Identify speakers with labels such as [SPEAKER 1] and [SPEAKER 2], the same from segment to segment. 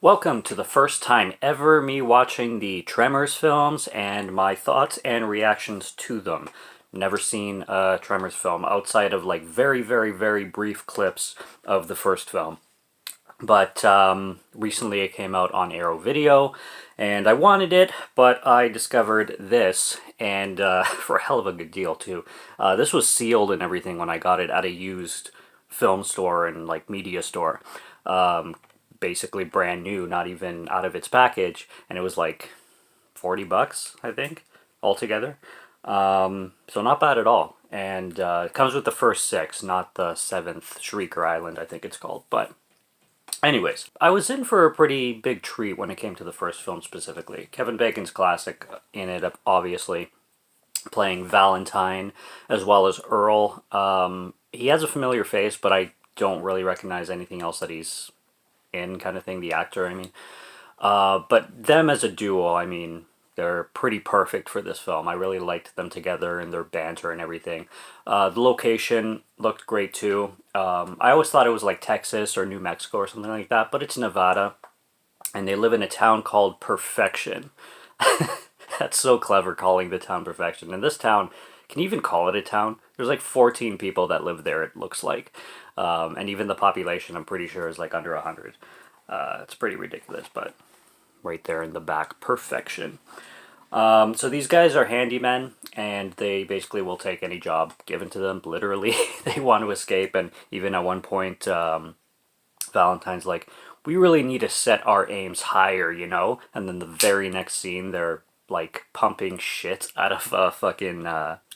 [SPEAKER 1] Welcome to the first time ever me watching the Tremors films and my thoughts and reactions to them. Never seen a Tremors film outside of like very brief clips of the first film. But recently it came out on Arrow Video and I wanted it, but I discovered this and for a hell of a good deal too. This was sealed and everything when I got it at a used film store and like media store. Basically brand new, not even out of its package, and it was like 40 bucks, I think, altogether. So not bad at all. And it comes with the first six, not the seventh, Shrieker Island, I think it's called. But anyways, I was in for a pretty big treat when it came to the first film specifically. Kevin Bacon's classic in it, obviously, playing Valentine, as well as Earl. He has a familiar face, but I don't really recognize anything else that he's in, kind of thing, the actor, I mean. But them as a duo, I mean, they're pretty perfect for this film. I really liked them together and their banter and everything. The location looked great too. I always thought it was like Texas or New Mexico or something like that, but it's Nevada. And they live in a town called Perfection. That's so clever, calling the town Perfection. And this town, can you even call it a town? There's like 14 people that live there, it looks like. And even the population, I'm pretty sure, is like under 100. It's pretty ridiculous, but right there in the back, Perfection. So these guys are handymen, and they basically will take any job given to them, literally. They want to escape, and even at one point, Valentine's like, we really need to set our aims higher, you know? And then the very next scene, they're like pumping shit out of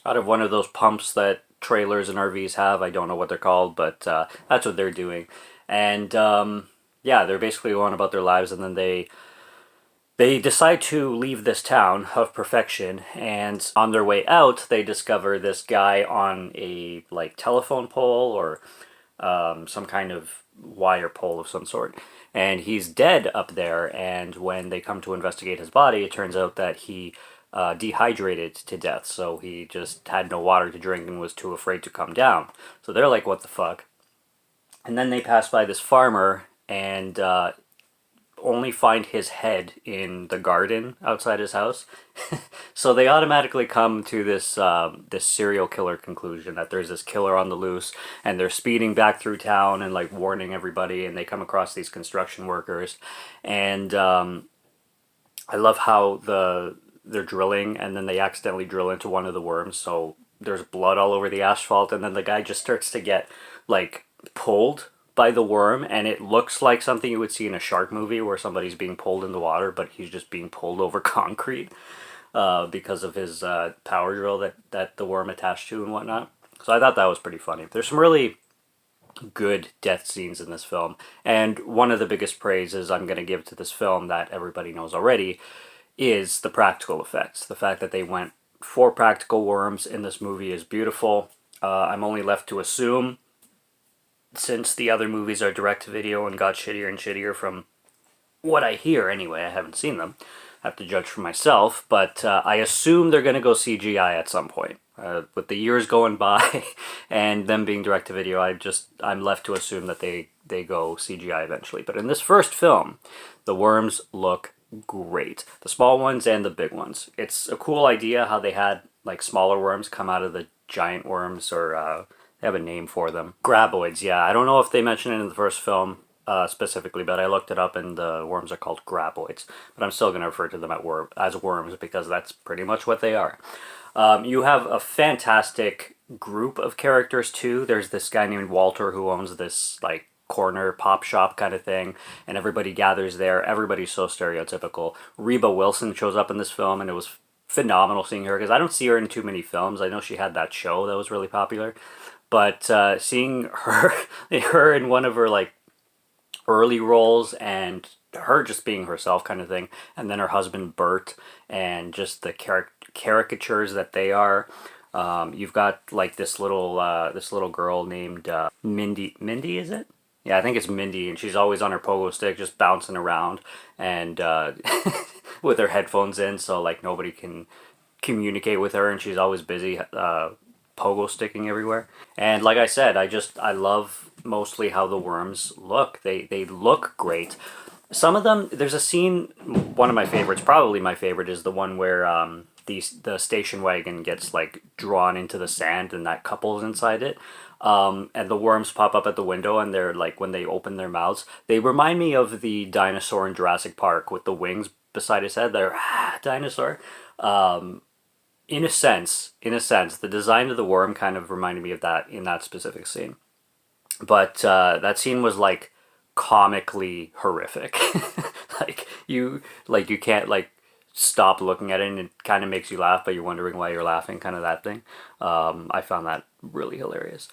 [SPEAKER 1] out of one of those pumps that trailers and RVs have. I don't know what they're called, but that's what they're doing. And yeah, they're basically going about their lives, and then they decide to leave this town of Perfection, and on their way out, they discover this guy on a like telephone pole or some kind of wire pole of some sort. And he's dead up there, and when they come to investigate his body, it turns out that he dehydrated to death, so he just had no water to drink and was too afraid to come down. So they're like, what the fuck? And then they pass by this farmer and only find his head in the garden outside his house. So they automatically come to this this serial killer conclusion that there's this killer on the loose, and they're speeding back through town and like warning everybody, and they come across these construction workers. And I love how they're drilling, and then they accidentally drill into one of the worms, so there's blood all over the asphalt, and then the guy just starts to get like pulled by the worm, and it looks like something you would see in a shark movie where somebody's being pulled in the water, but he's just being pulled over concrete because of his power drill that the worm attached to and whatnot. So I thought that was pretty funny. There's some really good death scenes in this film, and one of the biggest praises I'm going to give to this film that everybody knows already is the practical effects. The fact that they went for practical worms in this movie is beautiful. I'm only left to assume, since the other movies are direct-to-video and got shittier and shittier from what I hear anyway, I haven't seen them, I have to judge for myself, but I assume they're going to go CGI at some point. With the years going by and them being direct-to-video, I'm left to assume that they go CGI eventually. But in this first film, the worms look great. The small ones and the big ones. It's a cool idea how they had like smaller worms come out of the giant worms, or they have a name for them. Graboids, yeah. I don't know if they mentioned it in the first film specifically, but I looked it up and the worms are called graboids. But I'm still going to refer to them as worms because that's pretty much what they are. You have a fantastic group of characters too. There's this guy named Walter who owns this like corner pop shop kind of thing, and everybody gathers there. Everybody's so stereotypical. Reba Wilson shows up in this film, and it was phenomenal seeing her because I don't see her in too many films. I know she had that show that was really popular, but seeing her in one of her like early roles, and her just being herself kind of thing, and then her husband Bert, and just the caricatures that they are. You've got like this little girl named Mindy. Mindy, is it? Yeah, I think it's Mindy, and she's always on her pogo stick just bouncing around, and with her headphones in, so like nobody can communicate with her, and she's always busy pogo sticking everywhere. And like I said, I love mostly how the worms look. They look great. Some of them, there's a scene, one of my favorites, probably my favorite, is the one where the station wagon gets like drawn into the sand and that couple's inside it. And the worms pop up at the window and they're like, when they open their mouths, they remind me of the dinosaur in Jurassic Park with the wings beside his head. They're dinosaur. In a sense, the design of the worm kind of reminded me of that in that specific scene. But that scene was like comically horrific. like you can't like stop looking at it, and it kind of makes you laugh, but you're wondering why you're laughing, kind of that thing. I found that really hilarious,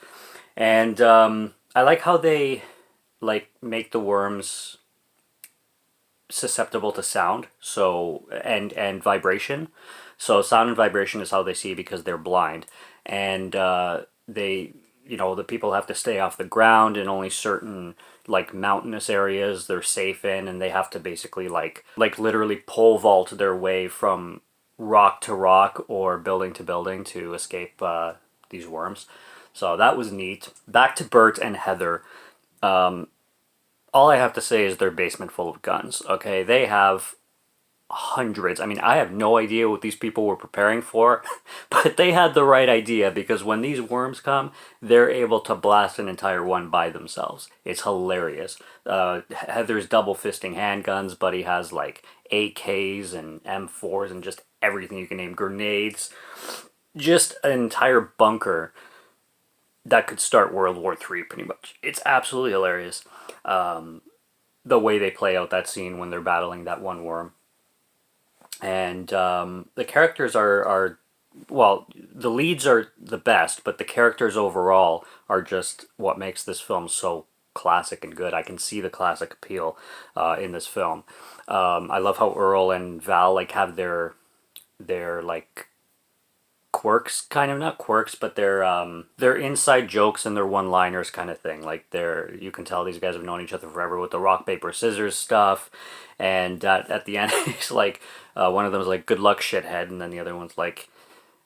[SPEAKER 1] and I like how they like make the worms susceptible to sound, so and vibration. So sound and vibration is how they see because they're blind, and they, the people have to stay off the ground in only certain like mountainous areas they're safe in, and they have to basically like literally pole vault their way from rock to rock or building to building to escape these worms. So that was neat. Back to Bert and Heather. All I have to say is their basement full of guns. Okay, they have hundreds. I mean, I have no idea what these people were preparing for, but they had the right idea because when these worms come, they're able to blast an entire one by themselves. It's hilarious. Heather's double fisting handguns, Buddy has like AKs and M4s and just everything you can name, grenades. Just an entire bunker that could start World War III pretty much. It's absolutely hilarious. The way they play out that scene when they're battling that one worm. And the characters are, well, the leads are the best, but the characters overall are just what makes this film so classic and good. I can see the classic appeal in this film. I love how Earl and Val like have their like quirks, kind of, not quirks, but their inside jokes and their one liners kind of thing. Like you can tell these guys have known each other forever with the rock paper scissors stuff. And at the end, he's like, one of them is like, "Good luck, shithead," and then the other one's like,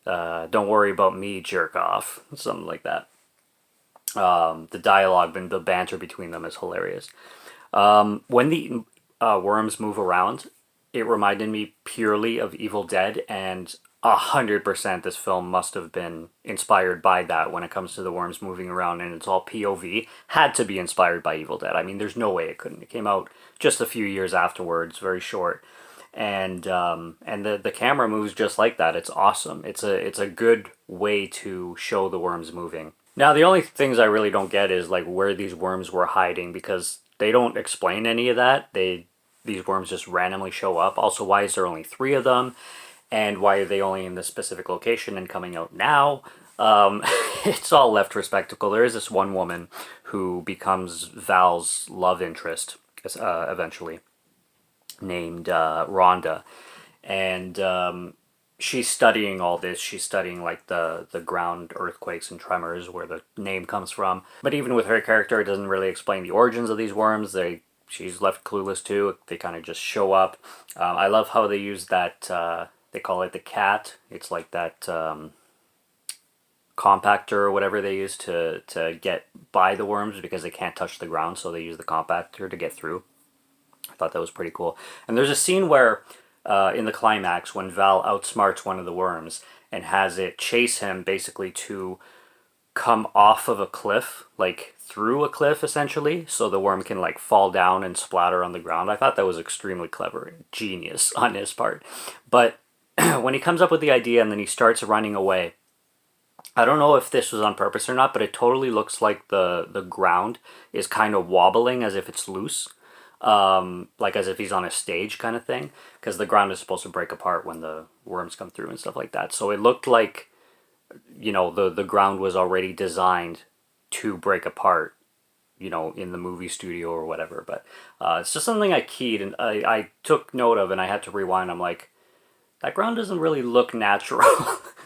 [SPEAKER 1] "Don't worry about me, jerk off," something like that. The dialogue and the banter between them is hilarious. When the worms move around, it reminded me purely of Evil Dead, and 100% this film must have been inspired by that when it comes to the worms moving around and it's all POV. Had to be inspired by Evil Dead. I mean, there's no way it couldn't. It came out just a few years afterwards, very short. And the camera moves just like that. It's awesome. It's a good way to show the worms moving. Now, the only things I really don't get is like where these worms were hiding, because they don't explain any of that. These worms just randomly show up. Also, why is there only 3 of them? And why are they only in this specific location and coming out now? It's all left for spectacle. There is this one woman who becomes Val's love interest eventually, named Rhonda. And she's studying all this. She's studying like the ground earthquakes and tremors, where the name comes from. But even with her character, it doesn't really explain the origins of these worms. She's left clueless too. They kind of just show up. I love how they use that... they call it the cat. It's like that compactor or whatever they use to get by the worms because they can't touch the ground, so they use the compactor to get through. I thought that was pretty cool. And there's a scene where, in the climax, when Val outsmarts one of the worms and has it chase him basically to come off of a cliff, like through a cliff essentially, so the worm can like fall down and splatter on the ground. I thought that was extremely clever, genius on his part. But when he comes up with the idea and then he starts running away, I don't know if this was on purpose or not, but it totally looks like the ground is kind of wobbling as if it's loose. Like as if he's on a stage kind of thing, because the ground is supposed to break apart when the worms come through and stuff like that. So it looked like, the ground was already designed to break apart, in the movie studio or whatever. But it's just something I keyed and I took note of, and I had to rewind. I'm like, that ground doesn't really look natural.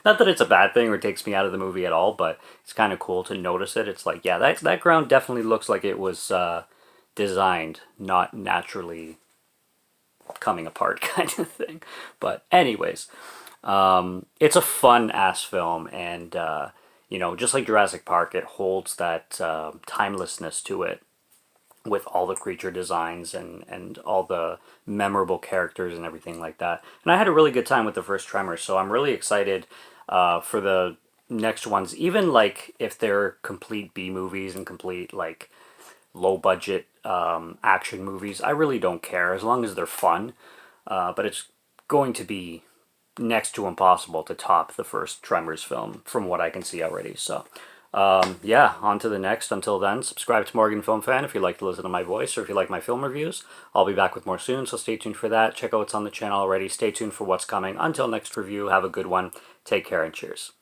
[SPEAKER 1] Not that it's a bad thing or takes me out of the movie at all, but it's kind of cool to notice it. It's like, yeah, that ground definitely looks like it was designed, not naturally coming apart kind of thing. But anyways, it's a fun-ass film, and, just like Jurassic Park, it holds that timelessness to it. with all the creature designs and all the memorable characters and everything like that. And I had a really good time with the first Tremors, so I'm really excited for the next ones. Even like if they're complete B movies and complete like low budget action movies, I really don't care as long as they're fun. But it's going to be next to impossible to top the first Tremors film from what I can see already. So, yeah, on to the next. Until then, subscribe to Morgan Film Fan if you like to listen to my voice or if you like my film reviews. I'll be back with more soon, so stay tuned for that. Check out what's on the channel already. Stay tuned for what's coming. Until next review, have a good one. Take care and cheers.